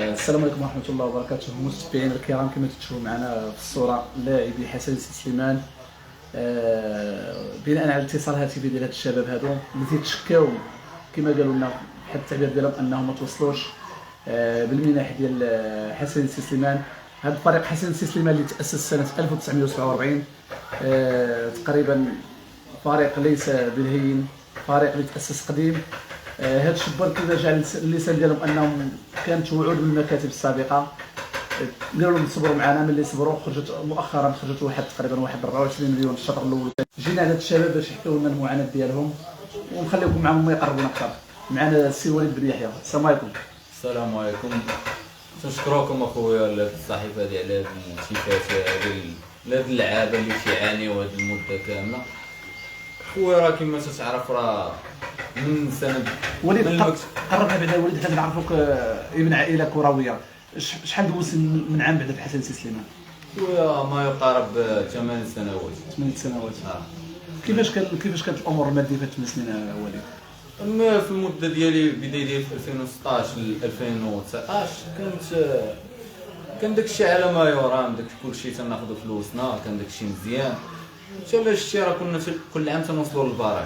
السلام عليكم ورحمة الله وبركاته. المتابعين الكرام، كما تشوفوا معنا في الصورة اللاعبي حسن سليمان. بناء على الاتصال الهاتفي ديال هاد الشباب هادو اللي تيتشكاو كما قالوا لنا بحال التعبير ديالهم انهم ما توصلوش بالمنح ديال حسن سليمان. هذا الفريق حسن سليمان اللي تأسس سنة 1947 تقريبا فريق ليس بالهين، فريق اللي تأسس قديم. هاد الشبان كيف جعل اللسان ديالهم انهم كانت وعود من المكاتب السابقه، قالوا لهم صبروا معنا. ملي صبروا خرجت تقريبا 24 مليون في الشهر الاول. جينا على هاد الشباب باش يحكيو لنا المعاناه ديالهم ونخليكم معهم ما يقربونا اكثر. معنا السي وليد بن يحيى. السلام عليكم. السلام عليكم. تنشكركم اخويا على الصحيفه ديال هاد الشفافيه ديال هاد اللعابه اللي تيعانيو هاد المده كامله. خويا راه كما تتعرف راه من سنه وليد قربنا بعدا. وليد حنا نعرفوك ابن عائله كرويه. شحال دوز من عام بعدا في حسن سليمان؟ خويا ما يقارب 8 سنوات. 8 سنوات. كيفاش كانت الامور الماديه في 8 سنين وليد؟ اما في المده ديالي البدايه ديالي في 2016 ل 2019 كان داكشي على ما يرام، داك كلشي تناخذوا فلوسنا، كان داكشي مزيان. حتى لا شتي راه كنا كل عام تنوصلوا للبراج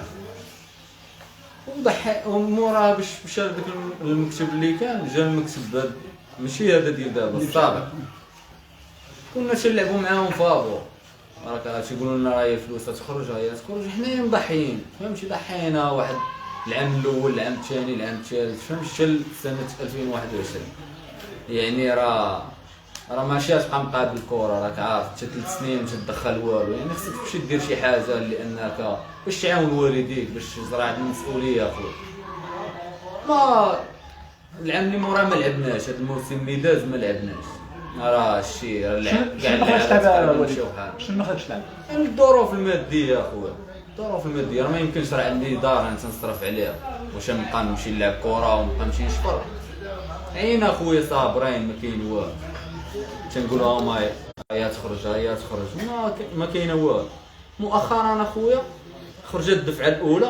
ومورا باش مشى لداك المكتب اللي كان جا المكتب ماشي هذا ديال دابا السابق، كنا تنلعبوا معاهم فابور. راك تيقولوا لنا راه هي الفلوس تخرج حنايا مضحيين، فهمتي؟ ضحينا واحد العام الاول، العام الثاني، العام الثالث، فهمتي؟ حتى سنه 2021 يعني راه ماشي تبقى مقابل الكره. راك عارف حتى 3 سنين ما تدخل والو، يعني خصك تمشي دير شي حاجه لانك باش تعاون والديك، باش تزرع المسؤوليه اخويا. ما العام اللي مورا ما لعبناش، هذا الموسم اللي داز ما لعبناش. راه الشيء كاع اللعابه شنو ما خرجش تلعب؟ الظروف الماديه اخويا، الظروف الماديه راه ما يمكنش. راه عندي دار انا تنصرف عليها، واش نبقى نمشي نلعب كره ونبقى نمشي نشفر؟ عين اخويا صابرين، ما كاين والو. تنقول ما هي تخرج ما كاينه والو. مؤخرا اخويا خرجت الدفعه الاولى،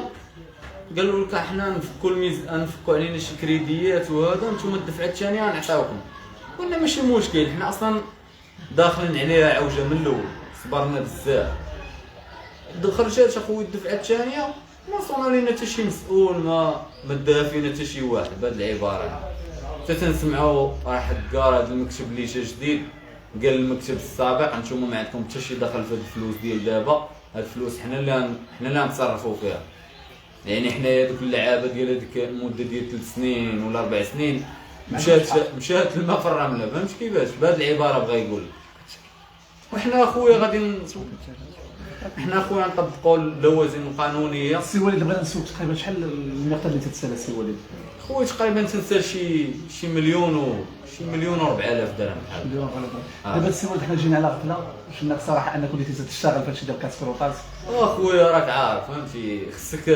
قالوا لك حنا نفكوا علينا شي كريديات وهذا، نتوما الدفعه الثانيه غنعطيوكم. قلنا ماشي مشكل، حنا اصلا داخلين عليها عوجه من الاول، صبرنا بزاف. خرجت اخويا الدفعه الثانيه ما وصلنا لينا حتى شي مسؤول، ما داها فينا حتى شي واحد بهاد العباره. حتى تنسمعوا راه حكار هذا المكتب اللي جا جديد، قال المكتب السابق نتوما ما عندكم حتى شي دخل في هاد الفلوس ديال دابا، هاد الفلوس حنا اللي نتصرفوا فيها. يعني حنايا دوك اللعابه ديال هذيك المده ديال 3 سنين ولا 4 سنين مشات الماء في الرمله، فهمت كيفاش؟ بهاد العباره بغا يقول. وحنا اخويا غادي نطبقوا اللوازم القانونيه. سي وليد بغينا نسولك تقريبا شحال المقدار اللي تتسالى سي وليد؟ خويا تقريبا تنسى شي مليون و 4000 درهم بحال. مليون دابا السي وليد حنا جينا على غفله، شفناك صراحه انك وليتي تشتغل في هادشي ديال كاسكروطات. اخويا راك عارف، فهمتي؟ خصك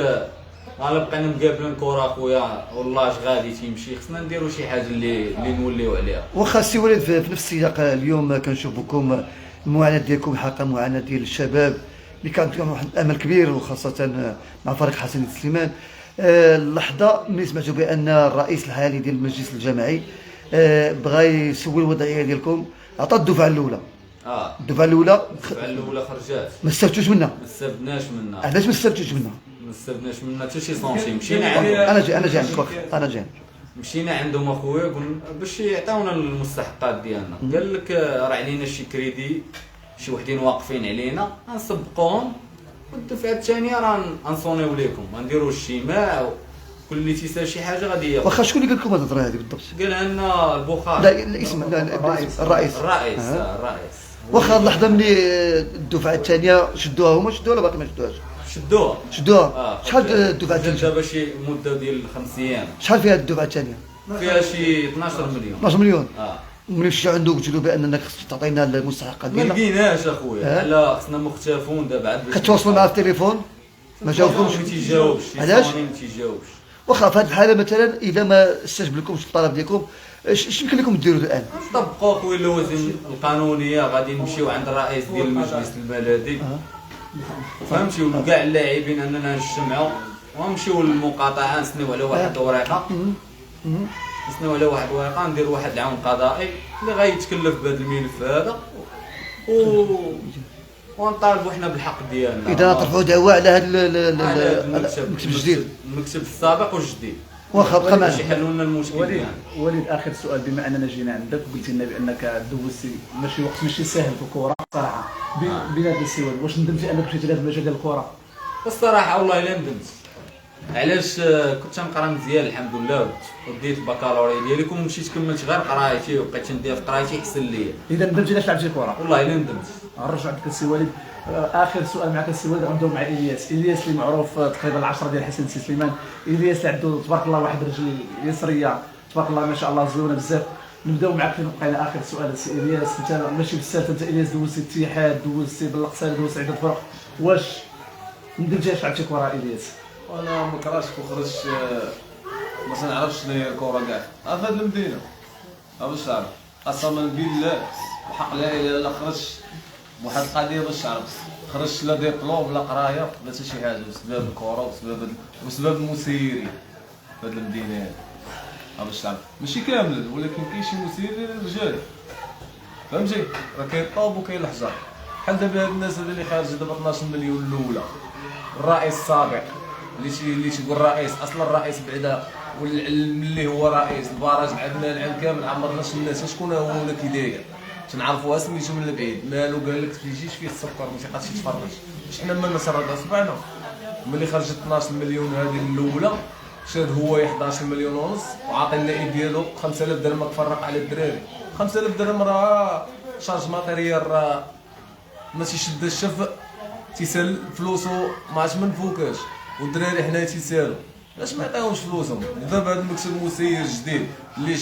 الا بقينا مقابلين كره اخويا والله اش غادي تيمشي، خصنا نديروا شي حاجه اللي نوليو عليها. واخا سي وليد في نفس السياق اليوم كنشوفوكم المعاناه ديالكم حقا معاناه ديال الشباب اللي كان فيهم واحد الامل كبير، وخاصه مع فريق حسن سليمان. اللحظه ملي سمعتوا بان الرئيس الحالي ديال المجلس الجماعي بغى يسوي الوضعيه ديالكم، عطى الدفعه الاولى. الدفعه الاولى خرجات ما استفدتوش منها. ما استفدناش منها. علاش ما استفدتوش منها؟ ما استفدناش منها حتى شي سونتيم. مشينا عندهم، انا جاي مشينا عندهم اخويا قلنا باش يعطيونا المستحقات ديالنا. قال لك راه علينا شي كريدي، شي وحدين واقفين علينا غنسبقوهم، والدفعه الثانيه راه غنصونيو ليكم، غنديروا الشماع، كل اللي تيسال شي حاجه غادي ياخذ. واخا شكون اللي قال لكم هاد الهضره هذه بالضبط؟ قالها لنا البخاري. لا الاسم، الرئيس. واخا اللحظه ملي الدفعه الثانيه شدوها هما، ولا باقي ما شدوهاش؟ شدوها. شحال الدفعه الثانيه؟ دابا شي مده ديال 5 ايام. شحال فيها الدفعه الثانيه؟ فيها شي 12 مليون. 12 مليون. ملي مشيتو عنده قلت له بانك خصك تعطينا المستحقات ما ديالنا، لقيناش اخويا. لا خصنا مختفون دابا عاد. كتواصلوا معاه في التليفون ما جاوبكمش؟ ما تيجاوبش. علاش؟ ما تيجاوبش. واخا في هذه الحاله مثلا اذا ما استجب لكمش الطلب ديالكم، اش يمكن لكم ديروا الان؟ نطبقوا اخويا اللوازم القانونيه، غادي نمشيو عند الرئيس ديال المجلس البلدي، فهمتي؟ وكاع اللاعبين اننا نجتمعوا ونمشيو للمقاطعه، نسنيو على واحد الورقه نسناو على واحد الورقه ندير واحد العون قضائي اللي غيتكلف بهذا الملف هذا ونطالبوا حنا بالحق ديالنا. اذا طرحوا دعوه على هذا المكتب الجديد، المكتب السابق والجديد، واخا بقى باش معنا. يحلوا لنا المشكل وليد ديالنا. وليد اخر سؤال، بما اننا جينا عندك وقلتي لنا بانك دوزتي ماشي وقت ماشي ساهل في الكره صراحه، بنادي السواد، واش ندمتي انك مشيتي لهذا المجال ديال الكره؟ الصراحه والله الا ندمت. علاش؟ كنت تنقرا مزيان الحمد لله وديت البكالوريا ديالي، كون مشيت كملت غير قرايتي وبقيت ندير في قرايتي احسن ليا. اذا ندمتي علاش لعبتي كره؟ والله الا ندمت. نرجع عندك السي وليد. اخر سؤال معك السي وليد، غندوي مع الياس اللي معروف تقريبا العشره ديال حسن سي سليمان. الياس اللي عنده تبارك الله واحد الرجل يسريه تبارك الله ما شاء الله زوينه بزاف. نبداو معك فين بقينا. اخر سؤال السي الياس، انت ماشي بزاف، انت الياس دوزتي الاتحاد، دوزتي بالاقصى، دوزتي عده فرق، واش ندمتي علاش لعبتي كره الياس؟ وانا ما كرهتش كنخرج، ما تنعرفش شنو هي الكره كاع في هاد المدينه. باش تعرف قسما بالله وحق لا اله الا الله خرجت بواحد القضيه باش تعرف، خرجت لا ديبلوم لا قرايه لا حتى شي حاجه، بسبب الكره وبسبب المسيرين في هاد المدينه هادي. باش تعرف ماشي كامل، ولكن كاين شي مسيرين رجال، فهمتي؟ راه كاين الطوب وكاين الحجر. بحال دابا هاد الناس اللي خارجه دابا 12 مليون الاولى، الرئيس السابق اللي تيقول رئيس، اصلا الرئيس بعدا اللي هو رئيس البراج عندنا العام كامل عمرنا الناس شكون هو ولا كي داير، تنعرفوها سميتو من البعيد، مالو قال لك تيجيش فيه السكر ما تيبقاش يتفرج. واش حنا ما نسردوا صبعنا؟ ملي خرجت 12 مليون هذه الاولى شاد هو 11 مليون ونص وعاطي النائب ديالو 5000 درهم تفرق على الدراري. 5000 درهم راه شارج ماتيريال، راه ما تيشد الشف تيسال فلوسو ما عرفتش من فوقاش، والدراري حنايا تيسالوا علاش ما يعطيهمش فلوسهم؟ دابا هذا المكتب مسير جديد اللي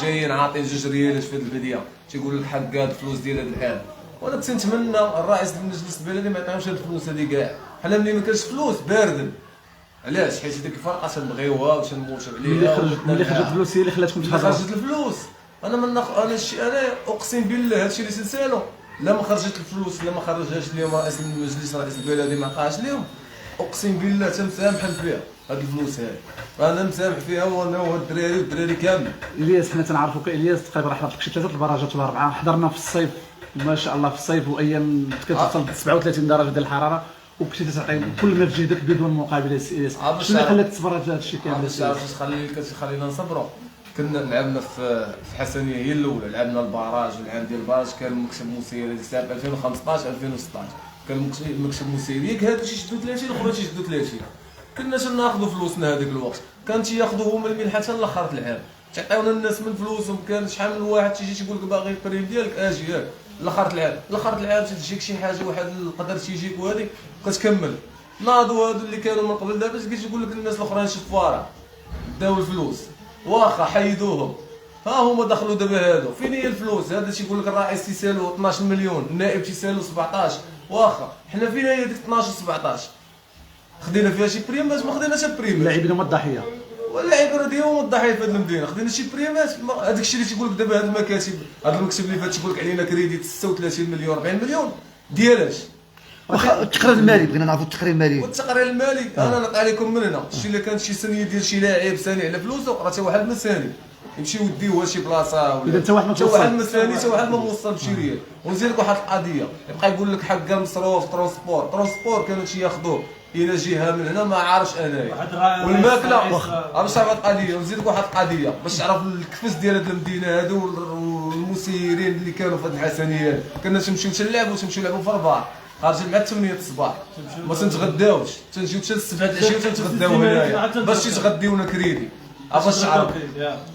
جايين عاطين 2 ريالات في هذه البديه تيقول لك حق هاد الفلوس ديال هذا الحال. وانا كنت نتمنى الرئيس المجلس البلدي ما يعطيهمش هاد الفلوس هذه كاع، حنا ملي ما كانش فلوس باردن. علاش؟ حيت ديك الفرقه تنبغيوها وتنموتوا عليها. ملي خرجت الفلوس هي اللي خلاتكم تخرجوا. خرجت الفلوس انا من انا اقسم بالله هادشي اللي تنسالو، لا ما خرجت الفلوس لا ما خرجهاش اليوم رئيس المجلس رئيس البلدي ما عطاهاش اليوم، اقسم بالله تمسامحا فيها هاد الفلوس هادي، انا مسامح فيها وانا والدراري والدراري كامل. الياس حنا تنعرفوك الياس تقريبا راه حضرت لك شي 3 البراجات ولا 4، حضرنا في الصيف ما شاء الله في الصيف وايام كتوصل 37 درجه ديال الحراره وكنتي تعطي كل ما في جهدك بدون مقابل. الياس شنو اللي خلاك تصبر على هذا الشيء كامل؟ باش تعرف خلينا نصبروا. كنا لعبنا في حسنيه هي الاولى، لعبنا البراج، والعام ديال البراج كان المكسب مسيري سنه 2015 2016 كان المكسب مسيري، ياك هادو تيشدوا 30 الاخرين تيشدوا 30. كنا تناخذوا فلوسنا هذاك الوقت، كان تياخذوا هما المنحه حتى لاخر العام، تعطيونا الناس من فلوسهم. كان شحال من واحد تيجي تيقول لك باغي البريم ديالك اجي ياك لاخر العام، لاخر العام تجيك شي حاجه واحد القدر تيجيك وهذه كتكمل. ناضوا هادو اللي كانوا من قبل دابا تجي تقول لك الناس الاخرين شفاره داو الفلوس واخا حيدوهم، ها هما دخلوا دابا هادو فين هي الفلوس؟ هذا تيقول لك الرئيس تيسالو 12 مليون، النائب تيسالو 17، واخا حنا فين هي ديك 12 17؟ خدينا فيها شي بريمات؟ ما خديناش بريمات. اللاعبين هما الضحيه، واللاعبين راه ديما الضحيه في هذه المدينه. خدينا شي بريمات؟ هذاك الشيء اللي تيقول لك دابا هاد المكاتب، هذا المكتب اللي فات تيقول لك علينا كريديت 36 مليون 40 مليون ديالاش؟ واخا التقرير المالي بغينا نعرفوا التقرير المالي. والتقرير المالي انا نعطي عليكم من هنا، شتي الا كانت شي سنيه ديال شي لاعب ساني على فلوسه راه حتى واحد ما ساني يمشي يديوها شي بلاصه، ولا إذا حتى واحد ما توصل، حتى واحد ما ساني، حتى واحد ما موصل بشي ريال. ونزيد لك واحد القضيه يبقى يقول لك حق المصروف ترونسبور كانوا تياخذوه الى جهه من هنا ما عارفش انايا، والماكله باش تعرف القضيه. ونزيد لك واحد القضيه باش تعرف الكفس ديال هذه المدينه هادو والمسيرين اللي كانوا في هذه الحسنيات. كنا تمشيو تلعبوا في البار خارجين مع 8 الصباح ما تنتغداوش، تنجيو حتى 7 العشيه تنتغداو هنايا باش تيتغديونا كريدي. باش تعرف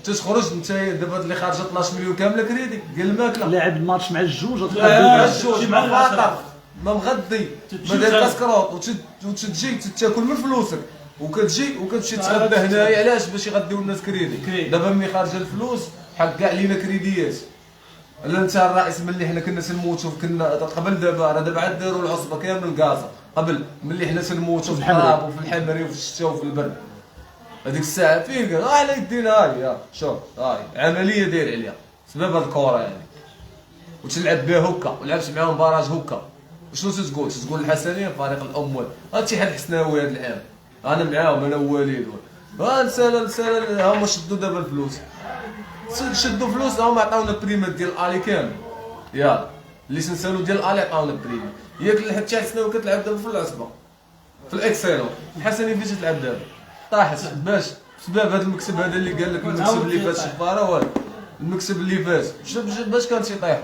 تخرج انت دابا اللي خارجه 12 مليون كامله كريدي ديال الماكله. لاعب الماتش مع الجوج مع الجوج مع فاطر ما مغدي ما داير كاسكروط وتجي تاكل من فلوسك وكتجي وكتمشي تغدى هنايا. علاش؟ باش يغديو الناس كريدي. دابا ملي خارجه الفلوس حق كاع لينا كريديات. لا انت الرئيس ملي حنا كنا تنموتوا كنا قبل دابا راه دابا عاد داروا العصبه كامل الكازا قبل ملي حنا تنموتوا في الحراب وفي الحمري وفي الشتاء وفي البرد. هذيك الساعه فين قال على يدينا هاي شوف هاي عمليه داير عليها سبب هاد الكره يعني وتلعب بها هكا ولعبت معاهم باراج هكا. وشنو تقول الحسنيه فريق الاموال الاتحاد الحسناوي هذا العام انا معاهم انا ووليد نسال هما شدوا دابا الفلوس شدوا فلوس هما عطاونا بريمات ديال الالي كامل يا اللي تنسالو ديال الالي عطاونا بريمات ياك لحد تاع سنه كتلعب دابا في العصبه في الاكسيلون الحسني فاش تلعب دابا طاحت باش بسبب هذا المكسب هذا اللي قال لك المكسب اللي فات شفاره ولا المكسب اللي فات باش كان تيطيح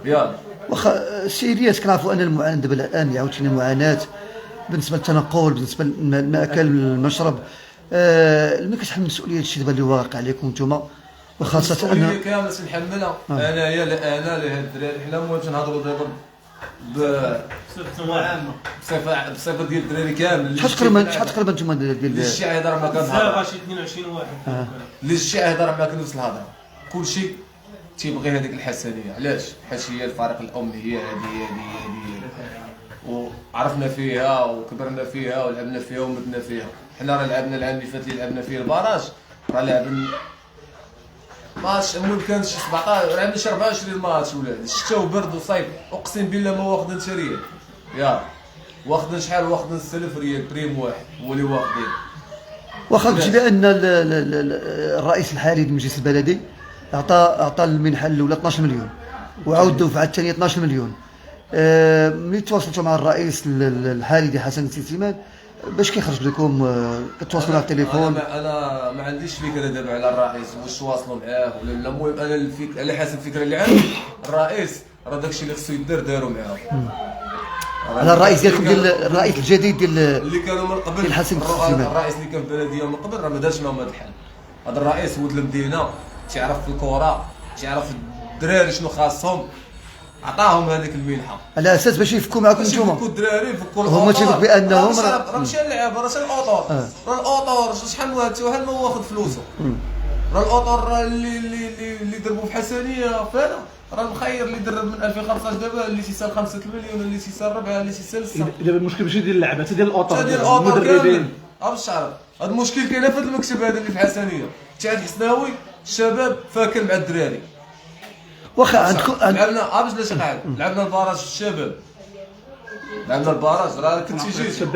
يا واخا السيديات كنعرفوا ان المعاناه دابا الان عاوتاني معاناه بالنسبه للتنقل، بالنسبه للماكل المشرب. ملي كتحمل المسؤوليه هادشي دابا اللي واقع عليكم نتوما، وخاصه ان كامل تنحملها انايا لهاد الدراري حنا المهم تنهضروا دابا بصفه عامه بصفه ديال الدراري كامل. شحال تقريبا نتوما ديال الشيء يهضر ما كنهضر بزاف شي 22 واحد اللي الشيء يهضر معاك نفس الهضره كلشي تيبغي هذيك الحسنيه. علاش؟ حيت هي الفريق الام هي هذه وعرفنا فيها وكبرنا فيها ولعبنا فيها ومتنا فيها. حنا راه لعبنا العام اللي فات اللي لعبنا فيه الباراج راه لعبنا ماتش المهم كان شي 17 لعبنا شي 24 ماتش ولاد الشتا وبرد وصيف اقسم بالله ما واخدين شريه يا واخدين شحال واخدين 6000 ريال بريم واحد هو اللي واخدين. واخا قلتي بان الرئيس الحالي للمجلس البلدي اعطى المنحه الاولى 12 مليون وعاود الدفعه الثانيه 12 مليون. ملي تواصلتوا مع الرئيس الحالي ديال حسن السيسليمان باش كيخرج لكم؟ كتواصلوا على التليفون؟ انا ما عنديش فكره دابا على الرئيس واش تواصلوا معاه ولا لا. المهم انا على حسب الفكره اللي عندي الرئيس راه داكشي اللي خصو يدار داروا معاه. على الرئيس ديالكم ديال الرئيس الجديد ديال اللي كانوا من قبل الحسن السيسليمان. الرئيس اللي كان في البلديه من قبل راه ما دارش معاهم هذا الحل. هذا الرئيس ولد المدينه تيعرف في الكره تيعرف الدراري شنو خاصهم عطاهم هذيك المنحه على اساس باش يفكوا معكم باش نتوما. يفكوا الدراري يفكوا هما تيقولوا بانهم راه ماشي اللعابه راه الاوطور. راه الاوطور شحال ما واخد فلوسه. راه الاوطور اللي ضربوا في حسنيه فانا راه المخير اللي درب من 2015 دابا اللي تيسال 5 مليون اللي تيسال 4 اللي تيسال 6. دابا المشكل ماشي ديال اللعبه حتى ديال الاوطور ديال الاوطور كامل بالشعر. هذا المشكل كاين في المكسب هذا اللي في حسنيه تاع الحسناوي الشباب فاكر مع الدراري. واخا عندكم لعبنا باش لاش قاعد لعبنا الباراج الشباب لعبنا الباراج راه كنت تيجي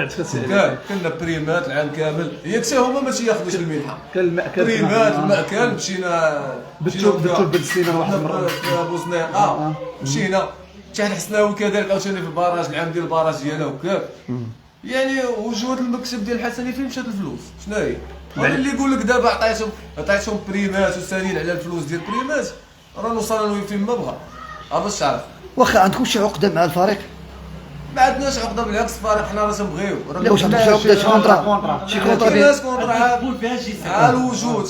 كنا بريمات العام كامل هي حتى هما ما تياخذوش المنحه كان المأكل بريمات المأكل مشينا بالسليمان واحد المره في بوزنيقه مشينا حتى الحسناوي كذلك عاوتاني في الباراج العام ديال الباراج ديالو هكاك. يعني وجود المكسب ديال الحسني فين مشات الفلوس شنو هي؟ اللي يقول لك دابا عطيتهم بريمات وسالين على الفلوس ديال البريمات راه وصلنا له فين ما بغا باش تعرف. واخا عندكم شي عقده مع الفريق؟ ما عندناش عقده بالعكس الفريق حنا راه تنبغيو. لا واش عندكم شي عقده شي كونطرا شي كونطرا الناس كونطرا تقول فيها شي على الوجود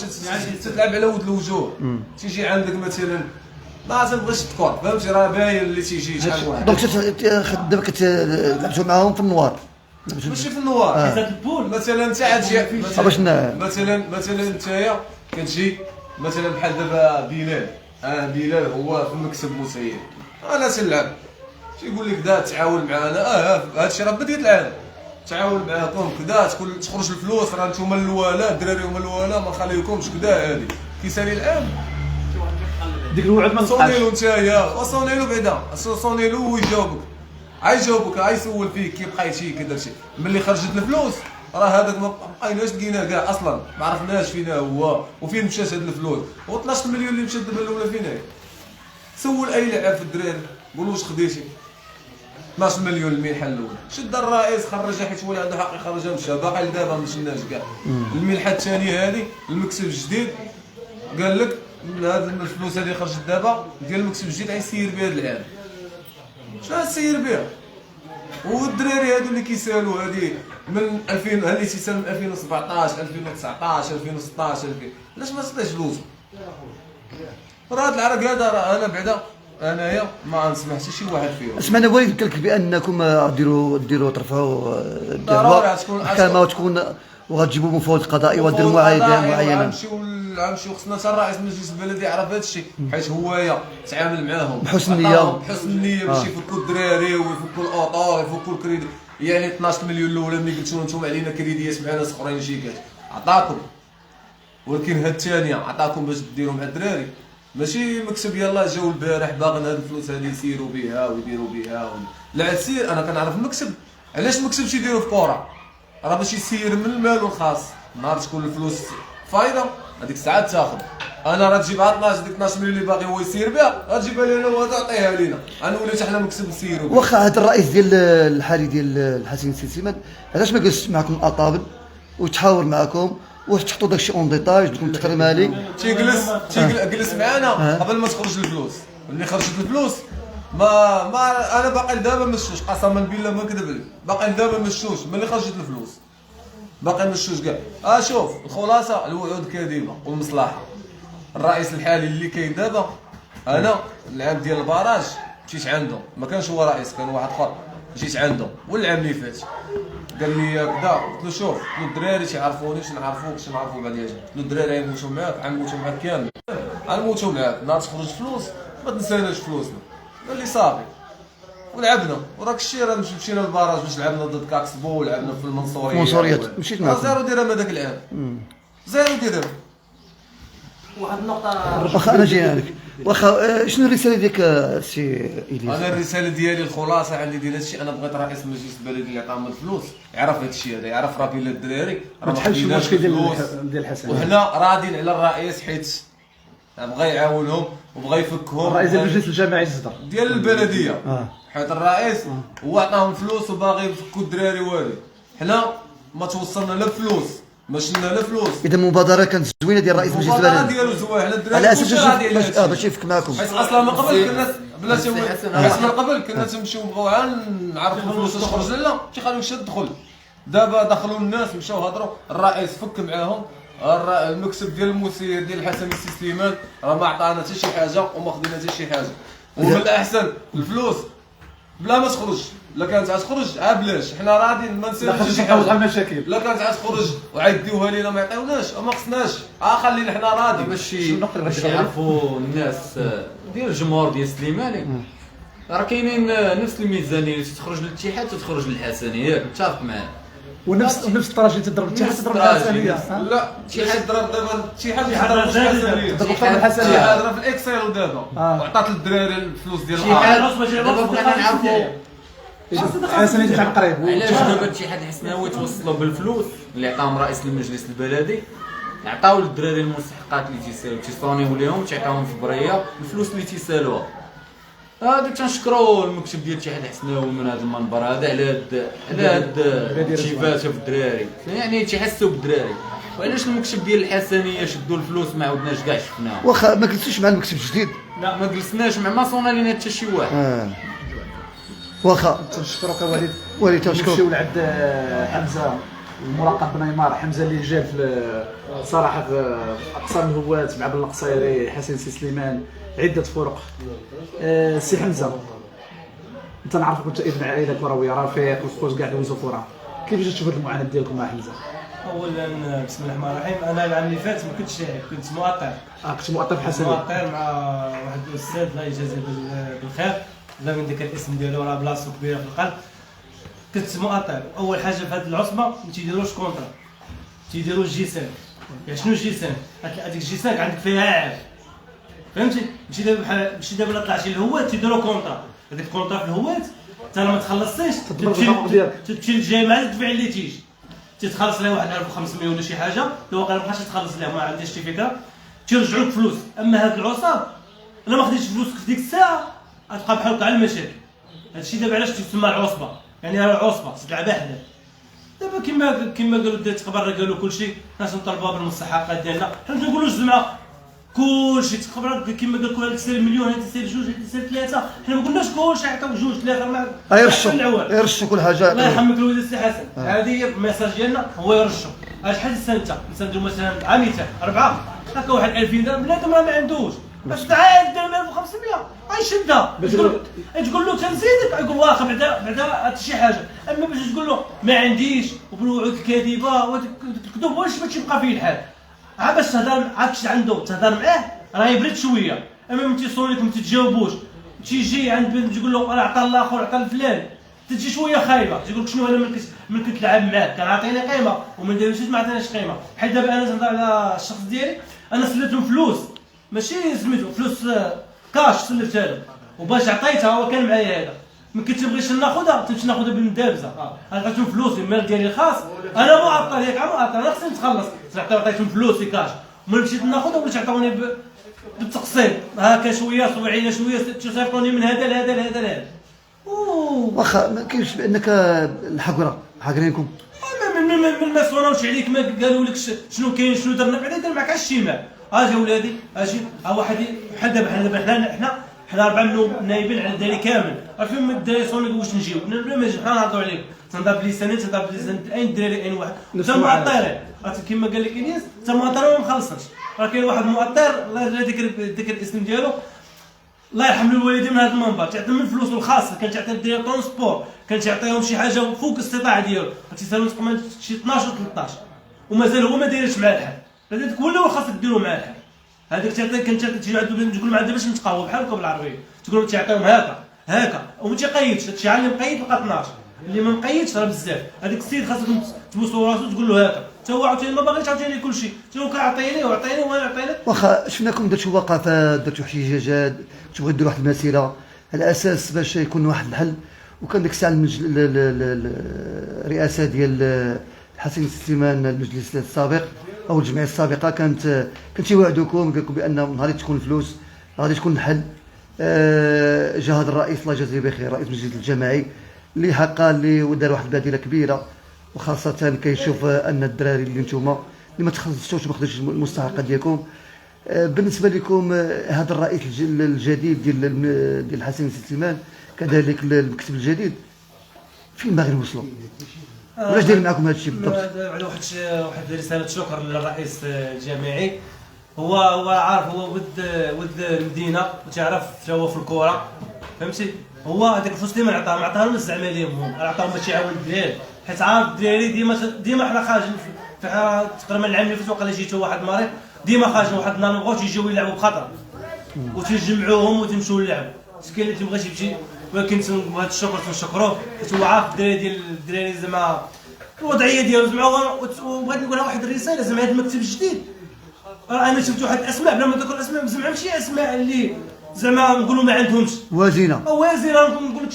تلعب على ود الوجوه. تيجي عندك مثلا ما تنبغيش تذكر فهمتي راه باين اللي تيجي شحال واحد. دونك دابا كتلعبوا معاهم في النوار ماشي في النوار مثلا انت عاد باش مثلا نتايا كتجي مثلا بحال دابا بلال بلال هو في المكسب مسير انا تنلعب تيقول لك دا تعاون معنا هذا الشيء راه بديت العام تعاون معاكم كذا تخرج الفلوس راه نتوما الاولى الدراري هما الاولى ما نخليكمش كذا هذه كيسالي العام ديك الوعد ما نبقاش. صوني له نتايا وصوني له بعدا صوني له ويجاوبك عيجاوبك عيسول فيك كي بقيتي كي درتي ملي خرجت الفلوس راه هذاك ما بقيناش لقيناه كاع اصلا ما عرفناش فين هو وفين مشات هاد الفلوس و 12 مليون اللي مشات دابا الاولى فين هي. سول اي لاعب في الدراري قول واش خديتي 12 مليون المنحه الاولى شد الرئيس خرجها حيت هو اللي عنده حق يخرجها مشى باقي لدابا ما مشيناش كاع. المنحه الثانيه هذه المكسب الجديد قال لك هذه الفلوس هذه خرجت دابا ديال المكسب الجديد غيسير بها هذا العام. شنو غيسير بها؟ والدراري هادو اللي كيسالوا هذه من 2000 اللي تيسال من 2017 2019 2016 علاش ما صداش فلوس؟ راه هاد العرق هذا راه انا بعدا انايا ما نسمح حتى شي واحد فيهم. سمعنا بغيت قلت لك بانكم ديروا ترفعوا ضروري تكون محكمه وتكون وغتجيبوا مفوض قضائي وديروا معاينه. غنمشيو خصنا حتى الرئيس المجلس البلدي يعرف هذا الشيء حيت هو تعامل معاهم بحسن النيه بحسن النيه باش يفكوا الدراري ويفكوا الاوطار يفكوا الكريدي. يعني 12 مليون الاولى ملي قلتوا انتم علينا كريديات مع ناس اخرين شيكات عطاكم ولكن هاد الثانيه عطاكم باش ديروا مع الدراري ماشي مكسب يلاه جاو البارح باغيين هاد الفلوس هادي يسيروا بها ويديروا بها لا تسير. انا كنعرف المكسب علاش المكسب تيديروا في كره راه باش يسير من المال الخاص نهار تكون الفلوس فايده هذيك الساعه تاخذ انا راه تجيب 12 ديك 12 مليون اللي باغي هو يسير بها، غتجيبها لنا وتعطيها لينا، غنوليو حتى حنا مكسب نسيرو. واخا هذا الرئيس ديال الحالي ديال الحسن سليمان علاش ما جلسش معكم اطابل وتحاور معكم وتحطوا داكشي اون ديتاج تكون تقرير مالي؟ جلس معنا قبل ما تخرج الفلوس، ملي خرجت الفلوس ما انا باقي دابا مشوش، قسما بالله ما كذب لك، باقي دابا مشوش ملي خرجت الفلوس، باقي مشوش كاع. شوف الخلاصه الوعود كاذبه والمصلحه. الرئيس الحالي اللي كاين دابا، انا العام ديال البراج مشيت عنده، ما كانش هو رئيس كان واحد اخر، مشيت عنده والعام اللي فات قال لي كذا، قلت له شوف الدراري تيعرفونيش نعرفوكش نعرفو بعضياتنا، قلت له الدراري غيموتوا معاك، غنموتوا معاك كامل، غنموتوا معاك، نهار تخرج فلوس ما تنساناش فلوسنا. قال لي صافي ولعبنا، وراك الشيء راه مشينا للبراج باش لعبنا ضد كاكسبو ولعبنا في المنصوريات مشيت معاكم زيرو درهم هذاك العام، زيرو درهم. واحد النقطة واخا انا جاي لك، واخا شنو الرساله ديالك سي إلياس؟ انا الرساله ديالي الخلاصه عندي ديال هادشي، انا بغيت رئيس المجلس البلدي اللي عطاهم الفلوس يعرف هادشي هذا، يعرف راه بين الدراري ما تحلش المشكل ديال الحسن. وحنا راضيين على الرئيس حيت بغى يعاونهم وبغى يفكهم. الرئيس ديال المجلس الجماعي الصدر ديال البلديه حيت الرئيس هو عطاهم فلوس وباغي يفكوا الدراري والو، حنا ما توصلنا لا فلوس ما شلنا لا فلوس. اذا المبادره كانت زوينه ديال رئيس المجلس المبادره البلدي ديالو زوين، حنا الدراري على اساس كلشي باش يفك معكم، حيت اصلا من قبل كنا بلاتي حيت من قبل كنا تمشيو نبغيو نعرفوا الفلوس واش خرج لنا تيخليو شي تدخل. دابا دخلوا الناس مشاو هضروا، الرئيس فك معاهم، المكسب ديال المسير ديال الحسن سليمان راه ما عطانا حتى شي حاجه وما خدينا حتى شي حاجه. ومن الاحسن الفلوس بلا ما تخرج، لا كانت غتخرج بلاش، حنا راضيين ما نسيروش شي حاجه، المشاكل لا كانت غتخرج وعيديوها لينا ما يعطيوناش ما خصناش، خلينا حنا راضيين باش يعرفوا الناس ديال الجمهور ديال سليماني راه كاينين نفس الميزانيه اللي تخرج للاتحاد تخرج للحسنيه، ياك متفق معاه. ونفس الطراج اللي تضرب الاتحاد تضرب الحسنيه. لا الاتحاد ضرب دابا الاتحاد ضرب الحسنيه، تضرب الحسنيه الاتحاد ضرب في الاكسيل دابا وعطات للدراري الفلوس ديال دابا بغينا نعرفوا الحسنيه تاع القريب. علاش دابا الاتحاد الحسناوي توصلوا بالفلوس اللي عطاهم رئيس المجلس البلدي، عطاو للدراري المستحقات اللي تيسالوا تيصونيو ليهم تعطاهم في بريه الفلوس اللي تيسالوها. هذا تنشكروا المكتب ديال الاتحاد الحسناوي من هذا المنبر هذا على هاد التشيفات في الدراري، يعني تيحسوا بالدراري. وعلاش المكتب ديال الحسنيه شدوا الفلوس ما عاودناش كاع شفناهم. واخا ما جلستوش مع المكتب الجديد؟ لا ما جلسناش ما صونا لينا حتى شي واحد. واخا تنشكرك وليد. وليد تنشكرك. نمشيو لعند حمزه المراقب بنيمار، حمزه اللي جا في صراحه في اقصى الهواة مع بن القصيري حسن سليمان عده فرق. سي حمزه انت نعرفك كنت ابن عائله كرويه رفيق وخوت كاع دوزو كره، كيفاش تشوف المعاناه ديالكم مع حمزه؟ اولا بسم الله الرحمن الرحيم، انا العام اللي فات ما كنتش لاعب، كنت مؤطر. كنت مؤطر حسني مؤطر مع واحد الاستاذ الله يجازيه بالخير، لا من ذاك الاسم ديالو راه بلاصتو كبيره في القلب. كنت مؤطر، اول حاجه في هذه العصبه ما تيديروش كونطرا، تيديروا الجيسان. يعني شنو الجيسان؟ هذيك الجيسان عندك فيها عام، فهمتي؟ ماشي دابا بحال ماشي دابا طلعتي للهوات تيديروا كونطرا، هذيك الكونطرا في الهوات انت ما تخلصتيش تمشي للجامعه تدفع اللي تيجي تتخلص لها واحد 1500 ولا شي حاجه، لو واقيلا ما بقاش تخلص لها ما عنديش شي فكره تيرجعوك فلوس. اما هاد العصاب الا ما خديتش فلوسك في ديك الساعه غتبقى بحال كاع المشاكل. هادشي دابا علاش تسمى العصبه، يعني راه العصبه تلعب حدا. دابا كما قالوا الدات قبل قالوا كلشي ناس نطلبوها بالمستحقات ديالنا، حنا ما نقولوش زعما كلشي تقبل كما قال كل هذيك سير مليون هذيك سير جوج هذيك سير ثلاثه، حنا ما قلناش كلشي عطاو جوج ثلاثه ما يرشوا كل حاجه. الله يرحمك الوالد السي حسن، هذه هي الميساج ديالنا هو يرشوا. شحال السنه نديروا مثلا عاميتين اربعه هكا واحد 2000 درهم بنادم راه ما عندوش باش تعاد درهم 1500 غيشدها تقول له تنزيدك يقول واخا بعدا شي حاجه. اما باش تقول له ما عنديش وبالوعود الكاذبه والكذوب واش باش يبقى فيه الحال، عا باش تهضر عاد عنده تهضر معاه راه يبرد شويه. اما من تيصونيك ما تتجاوبوش تيجي عند بنت تقول له راه عطى الاخر عطى الفلان تجي شويه خايبه تقول لك شنو انا من كنت لعب معاك كان عاطيني قيمه ومن دابا ما عطيناش قيمه. حيت دابا انا تنهضر على الشخص ديالي انا سلفتهم فلوس ماشي سميتو فلوس كاش سلفتها له وباش عطيتها هو كان معايا هذا ما كنتبغيش ناخذها تمشي ناخذها بالمدابزه. عطيتهم فلوسي المال ديالي الخاص انا معطل ياك معطل انا خصني نتخلص عطيتهم فلوسي كاش ملي مشيت ناخذها ولات عطاوني بالتقسيط هكا شويه سبوعيه شويه تصيفطوني من هذا لهذا لهذا لهذا. واخا ما كاينش بانك الحقره حاقرينكم. ما صونوش عليك، ما قالوا لك شنو كاين شنو درنا، بعدا دار معك الشمال. اجي ولادي اجي واحد بحال دابا حنا 4 نايبين على الدراري كامل، عارفين الدراري صوني واش نجيو بلا ما نجي حنا نهضروا عليهم، تنضرب لسانين تنضرب لسان اين الدراري اين واحد حتى معطرين، كيما قال لك الياس حتى معطر ما مخلصناش. راه كاين واحد معطر الله يرضي ذكر الاسم ديالو الله يرحم له الوالدين من هذا المنبر، تعطي من فلوسه الخاصه، كان تعطي الدراري طونسبور، كان تعطيهم شي حاجه فوق الاستطاعه ديالو، تيسالو تقريبا شي 12 و 13 ومازال هو ما دايرش معاه الحال، هذاك هو اللي خاصك ديروا معاه الحال. هذاك تعطي كان تجي عندو تقول معاه باش نتقاوى بحال هكا بالعربيه، تقول تعطيهم هكا وما تيقيدش، هادشي عا اللي مقيد لقى 12 اللي ما مقيدش راه بزاف. هذاك السيد خاصكم تبوسوا راسو تقول له هكا، حتى هو عاوتاني ما باغيش عاوتاني كلشي، حتى هو كيعطيني وعطيني وانا عطيني. واخا شفناكم درتوا وقفات درتوا احتجاجات تبغوا ديروا واحد المسيره على اساس باش يكون واحد الحل، وكان ديك الساعه الرئاسه ديال حسين سليمان المجلس السابق او الجمعيه السابقه كانت يوعدوكم قال لكم بان نهار تكون الفلوس غادي تكون الحل. جا هذا الرئيس الله يجازيه بخير رئيس المجلس الجماعي اللي حقا اللي دار واحد البادله كبيره، وخاصه كيشوف ان الدراري اللي نتوما اللي ما تخلصتوش ما خدوش المستحقات ديالكم. بالنسبه لكم هذا الرئيس الجديد ديال حسين سليمان كذلك المكتب الجديد فين باغي نوصلوا؟ واش داير معكم هذا الشيء بالضبط؟ واحد رساله شكر للرئيس الجامعي، هو عارف هو ود المدينه وتعرف هو في الكره فهمتي. هو هذاك الفلوس اللي ما عطاها لهم الزعما ليهم هم عطاهم باش يعاون الدراري، حيت عارف الدراري ديما حنا خارجين تقريبا العام اللي فات وقال جيتو واحد مريض ديما خارجين واحد النهار ما بغاوش يجيو يلعبوا بخطر وتيجمعوهم وتمشوا يلعبوا، كاين اللي تيبغيش يمشي، ولكن هذا الشكر تنشكروه حيت هو عارف الدراري زعما الوضعيه ديالو زعما. وبغيت نقولها واحد الرساله زعما هذا المكتب الجديد، راه انا شفت واحد الاسماء بلا ما نذكر الاسماء زعما ماشي اسماء اللي زعما نقولوا ما عندهمش وازنه نقول لك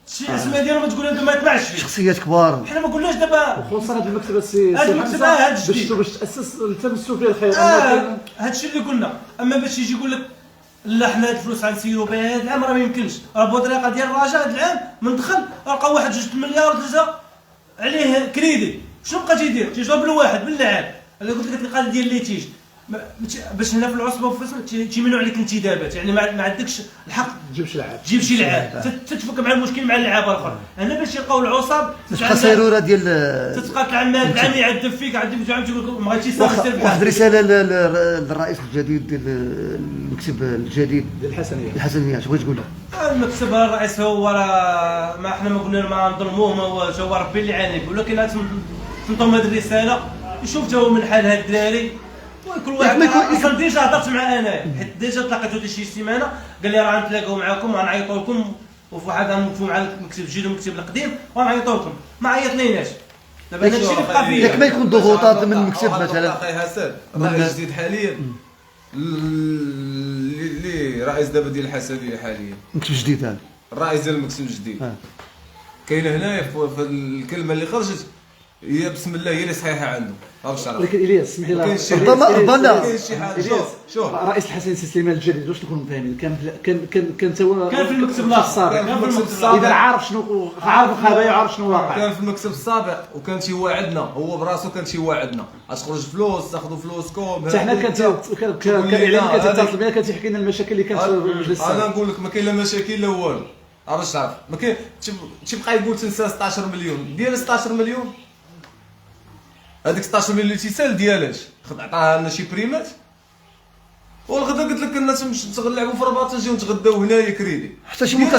شي اسماء ديالهم تقول هذا ما يطمعش فيه، شخصيات كبار. حنا ما قلناش دابا خصوصا هذا المكتب السي باش تاسس التمسوا فيه الخير. هذا الشيء اللي قلنا، اما باش يجي يقول لك لا حنا هاد الفلوس غنسيروا بها هذا العام راه ما يمكنش. راه بطريقه ديال الرجاء هذا العام من دخل لقى واحد 2 مليار دزا عليه كريدي، شنو بقى تيدير؟ تيجاوب بالواحد باللعاب. انا قلت لك القاعده ديال اللي تيجي باش هنا في العصبه وفي الفصل تيمنعوا عليك الانتدابات، يعني ما عندكش الحق تجيب شي لعاب تتفك مع المشكل مع اللعابه الاخرى. هنا باش يلقاو العصاب تبقى سيروره ديال تتبقى العام يعذب فيك عاد تقول لك ما غاديش يصير واحد رساله للرئيس الجديد ديال المكتب الجديد الحسنيه اش بغيت تقول له؟ المكتب الرئيس هو راه ما حنا ما قلنا ما نظلموه، هو ربي اللي عاني، ولكن تنطم هذه الرساله يشوف هو من حال هاد الدراري وكل واحد. اصلا ديجا هضرت مع انا حيت ديجا تلاقيتو شي سيمانه قال لي راه غنتلاقاو معاكم وغنعيطوا لكم وفي واحد غنوقفوا مع المكتب الجديد والمكتب القديم وغنعيطوا لكم. ما عيطنيش دابا هذا الشيء اللي بقى فيا. ياك ما يكون ضغوطات من المكتب مثلا اخي حسن الرئيس الجديد حاليا اللي رئيس دابا ديال الحسنيه حاليا المكتب الجديد هذا الرئيس ديال المكتب الجديد كاينه هنايا في الكلمه اللي خرجت هي بسم الله هي اللي صحيحه عنده. ولكن الياس اسمح لي ربما كاين شي حاجه شوف رئيس الحسن سليمان الجديد واش نكونوا فاهمين كان هو كان في المكتب السابق اذا عارف شنو عارف الخبايا وعارف شنو واقع. كان في المكتب السابق وكان تيواعدنا هو براسو كان تيواعدنا غتخرج فلوس تاخذوا فلوسكم. حتى حنا كاعلام كتتصل بنا كتحكي لنا المشاكل اللي كانت في المجلس السابق. انا نقول لك ما كاين لا مشاكل لا والو باش تعرف ما كاين تيبقى يقول تنسى 16 مليون ديال 16 مليون هذيك 16 مليون اللي تيسال ديالاش عطاها لنا شي بريمات والغدا قلت لك الناس نلعبوا في الرباط نجيو نتغداو هنايا كريدي حتى شي مون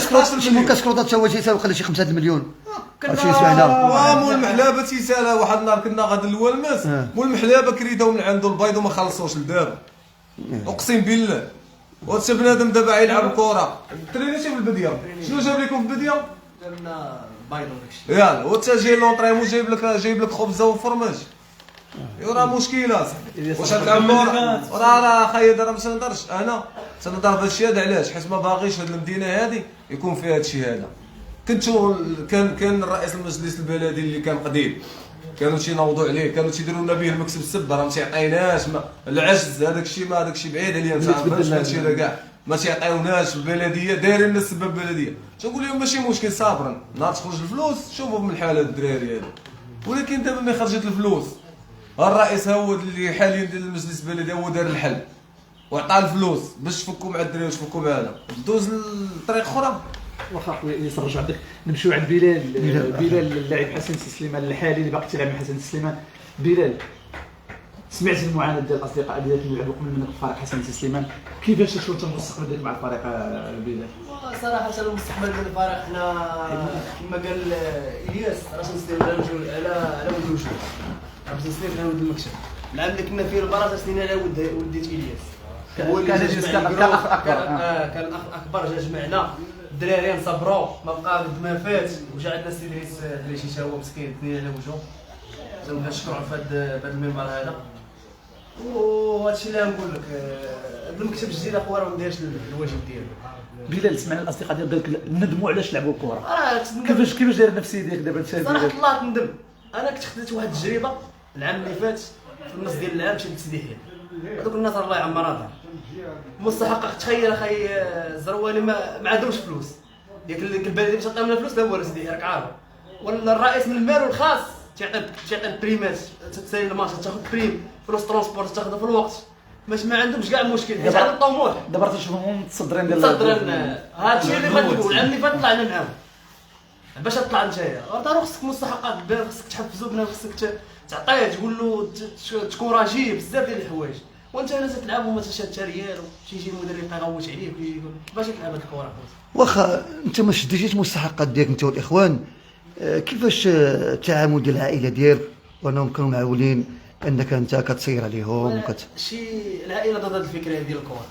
كاسكروطات تا هو تيساوي قال شي 5 المليون كنا سمعنا مول المحلابه تيسالها واحد النهار كنا غادي للوالماس مول المحلابه كريداو من عنده البيض وما خلصوش لدابا اقسم بالله. وهذا بنادم دابا يلعب الكره ترينيتي في البديه شنو جاب لكم في البديه؟ جاب لنا البيض وداكشي يلا وانت جاي لونطريمون جايب لك خبزه وفرماج راه مشكله صاحبي. واش غتلعب كره راه خايد راه ما تنهضرش انا تنهضر بهذا الشيء هذا علاش حيت ما باغيش هذه المدينه هذه يكون فيها هذا الشيء هذا. كان رئيس المجلس البلدي اللي كان قديم كانوا تينوضوا عليه، كانوا تيديروا لنا به المكسب السب، راه ما تيعطيناش العجز، هذاك الشيء ما هذاك الشيء بعيد عليا، ما عرفتش هادشي هذا كاع ما تيعطيوناش. البلديه دايرين لنا السبب البلديه، تنقول لهم ماشي مشكل صابرا، نهار تخرج الفلوس شوفوا من الحال هاد الدراري هذا. ولكن دابا ملي خرجت الفلوس الرئيس هو اللي حاليا ديال المجلس البلدي هو دار الحل وعطى الفلوس باش تفكوا مع الدراري وتفكوا مع هذا، دوز لطريق اخرى. واخا خويا يسرج عندك نمشيو عند بلال اللاعب حسن سليمان الحالي اللي باقي تيلعب مع حسن سليمان. بلال، سمعت المعاناه ديال الاصدقاء ديالك اللي لعبوا قبل منك في فريق حسن سليمان، كيفاش تشوف انت المستقبل ديالك مع الفريق بلال؟ صراحه المستقبل ديال الفريق حنا كما قال الياس راه تنسديو على ود الوجود، راه تنسديو على ود المكتب. العام اللي كنا فيه المباراه تسنينا على وديت الياس، هو اللي كان اخ اكبر، كان الاخ الاكبر جا جمعنا الدراري نصبروا ما بقى قد ما فات. وجا عندنا السي ادريس شي هو مسكين ثنين على وجهه، تنبغي نشكرو على هذا المنبر هذا. وهادشي اللي غنقول لك، المكتب الجديد اخويا ما دايرش الواجب ديالو. بلال، سمعنا الاصدقاء ديالك قال لك ندموا علاش لعبوا الكره، راه كيفاش داير النفسيه ديالك دابا انت؟ صراحه الله تندم. انا كنت خديت واحد التجربه العام اللي فات في النص ديال العام مشيت للتسديحيه، هذوك الناس الله يعمرها دار مستحق. تخيل اخي الزرواني ما عندهمش فلوس، ياك البلديه باش تعطيهم فلوس لا هو التسديح راك عارف، ولا الرئيس من ماله الخاص تيعطي بريمات، تسالي الماتش تاخذ بريم، فلوس ترونسبور تاخذها في الوقت، باش ما عندهمش كاع مشكل، حيت عندهم طموح. دابا تنشوفهم متصدرين هادشي اللي غنقول. العام اللي فات طلعنا معاهم باش تطلع نتايا، ضروري خصك مستحقات بان، خصك تحفزو بنا، خصك تعطيه تقول له تكوراجيه بزاف ديال الحوايج. وانت لازم تلعب وما تشاد حتى ريال وشي المدرب يبقى يغوت عليك ويقول باش تلعب هاد الكره. واخا انت ما شديتيش المستحقات ديالك انت والاخوان، كيفاش التعامل ديال العائله ديالك وانهم كانوا معولين انك انت كتسير عليهم شي العائله ضد هاد الفكره ديال الكره.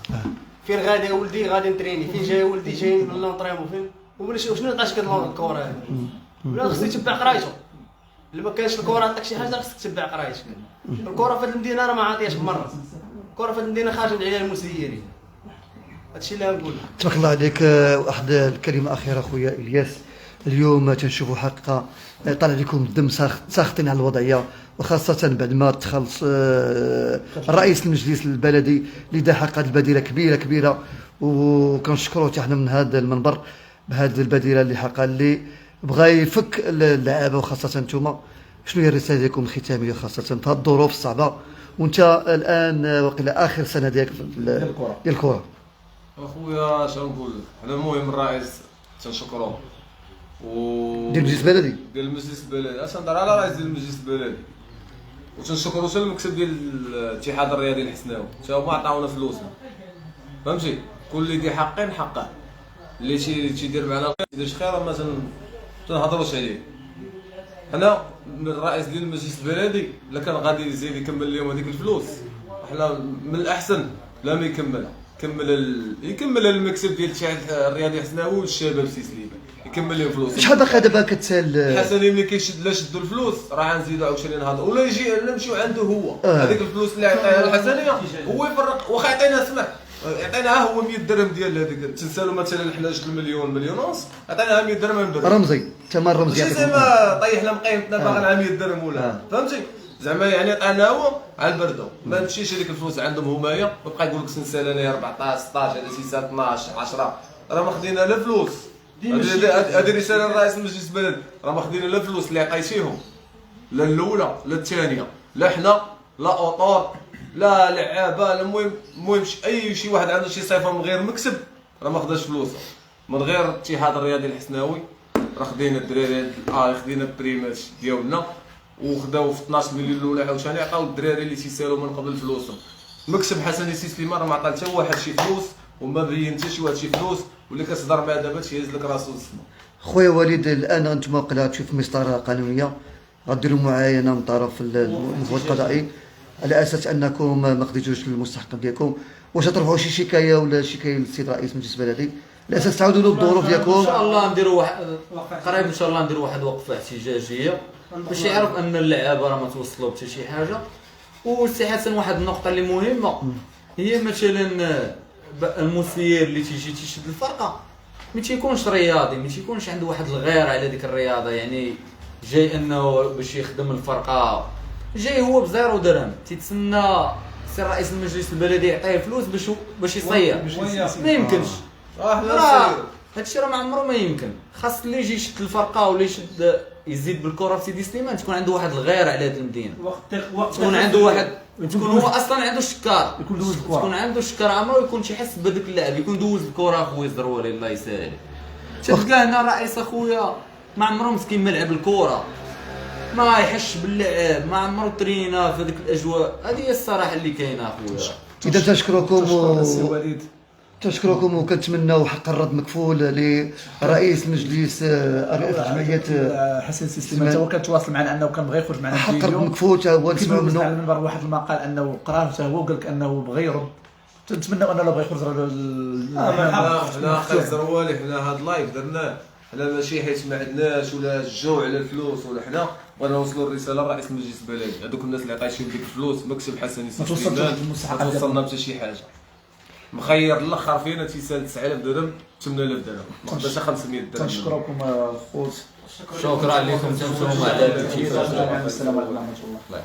فين غادي يا ولدي؟ غادي نتريني. فين جاي ولدي؟ جاي من لونطريمون. فين وشنو عطاش كدور الكره هادي؟ ولا خصك تتبع قرايته. الا ما كانش الكره عطاك شي حاجه خصك تتبع قرايتك. الكره في هاد المدينه راه ما عاطياش بمره، الكره في هاد المدينه خارج عليها المسيرين. هادشي اللي غنقول. تبارك الله عليك. واحد الكلمه اخيره خويا الياس، اليوم تنشوفوا حقيقه طالع لكم الدم ساخطين على الوضعيه، وخاصه بعد ما تخلص الرئيس المجلس البلدي اللي دار حق هذه البديله كبيره، وكنشكروا حتى حنا من هذا المنبر بهذه البديله اللي حقا اللي بغى يفك اللعابه وخاصه انتم. شنو هي الرساله ديالكم الختاميه خاصه في هذه الظروف الصعبه وانت الان وقيلا اخر سنه ديالك ديال الكره؟ اخويا اش نقول لك، حنا المهم الرئيس تنشكروه ديال المجلس البلدي، ديال المجلس البلدي، اش نهضر على رئيس ديال المجلس البلدي، وتنشكروا حتى المكتب ديال الاتحاد الرياضي الحسناوي، حتى هما عطاونا فلوسنا، فهمتي؟ كل اللي يدير حقين حقه، اللي تيدير معنا يدير شي خير ما تنهضروش عليه. حنا الرئيس ديال المجلس البلدي الا كان غادي يزيد يكمل لهم هذيك الفلوس، حنا من الاحسن لا ما يكملها، يكمل المكسب ديال الاتحاد الرياضي الحسناوي والشباب سي سليمان، يكمل لهم فلوس. شحال باقي دابا كتسال حسني ملي كيشد لا شدوا الفلوس راه غنزيدوا عاوتاني نهضر، ولا يجي نمشيو عنده هو هذيك الفلوس اللي عطاها الحسنيه هو يفرق، واخا يعطينا سمح عطيناها هو 100 درهم ديال هذيك، تنسالوا مثلا حنا جوج مليون ونص عطيناها 100 درهم من بعد رمزي تما الرمزي ماشي زعما طيحنا مقيمتنا باغي نعا 100 درهم ولا فهمتي، زعما يعني عطانا هو على البردو، ما تمشيش هذيك الفلوس عندهم همايا وبقى يقول لك سنسال انايا 14 16 هذا 6 12 10 راه ما خدينا لا فلوس. هذه رساله لرئيس المجلس البلدي، راه ما خدينا لا فلوس اللي عطيتيهم، لا الاولى لا الثانيه، لا حنا لا اوطور لا لعابه، المهم اي شي واحد عنده شي صفه من غير مكسب راه ما خداش فلوسه، من غير الاتحاد الرياضي الحسناوي راه خدينا الدراري خدينا البريمات ديالنا وخداو في 12 مليون الاولى عاوتاني عطاو الدراري اللي تيسالوا من قبل فلوسهم. مكسب حسن سي سليمان راه ما عطى حتى واحد شي فلوس وما بين حتى شي واحد شي فلوس، واللي كتهضر معاه دابا تيهز لك راسو للسما. خويا وليد، الان انتم وقيلا تشوف مسطره قانونيه غديروا معاينه من طرف المفوض القضائي على اساس انكم ما خديتوش المستحق ديالكم، واش ترفعوا شي شكايه ولا شكايه للسيد رئيس المجلس البلدي على اساس تعاودوا له الظروف ديالكم؟ ان شاء الله نديروا واحد قريب، ان شاء الله نديروا واحد وقفه احتجاجيه باش يعرف ان اللعابه راه ما توصلوا حتى شي حاجه. وسي حسن واحد النقطه اللي مهمه هي مثلا المسير اللي تيجي تيشد الفرقه ما تيكونش رياضي، ما تيكونش عنده واحد الغيره على ديك الرياضه، يعني جاي انه باش يخدم الفرقه، جاي هو بزيرو درهم تيتسنى سي رئيس المجلس البلدي يعطيه فلوس باش يصير. ما يمكنش. راه هادشي راه ما عمره ما يمكن. خاص اللي يجي يشد الفرقه ولا يشد يزيد بالكره في سيدي سليمان تكون عنده واحد الغيره على هذه المدينه، تكون عنده واحد، تكون هو اصلا عنده شكار، يكون دوز الكره، تكون عنده شكار عمره يكون تيحس بهذاك اللاعب، يكون دوز الكره اخويا الزروالي الله يسهل. تلقى هنا رئيس اخويا ما عمره مسكين ملعب الكره، ما يحش باللعب، ما عمره ترينا في هذيك الاجواء. هذه هي الصراحه اللي كاينه اخويا. اذا تشكركم تشكركم وكنتمناو حق الرد مكفول لرئيس المجلس رئيس جمعيه حسن سليمان. هو كتواصل معنا انه كان بغى يخرج معنا حق الرد مكفول تا هو نسمعوا منه على المنبر واحد المقال انه قراه حتى هو وقال لك انه بغى يرد. نتمنى انه لو بغى يخرج حنا اخي الزروالي حنا هاد اللايف درناه حنا ماشي حيت ما عندناش ولا الجوع على الفلوس ولا حنا بغينا نوصلوا الرساله لرئيس المجلس البلدي. هذوك الناس اللي عطايشين ديك الفلوس مكتب حسن سليمان ما توصلنا حتى شي حاجه. مخير الاخر فينا تيسال 9000 درهم 8000 درهم ما قداش 500 درهم. تنشكركم خوت. شكرا لكم، تنسوا مع ذلك. السلام عليكم ورحمه الله.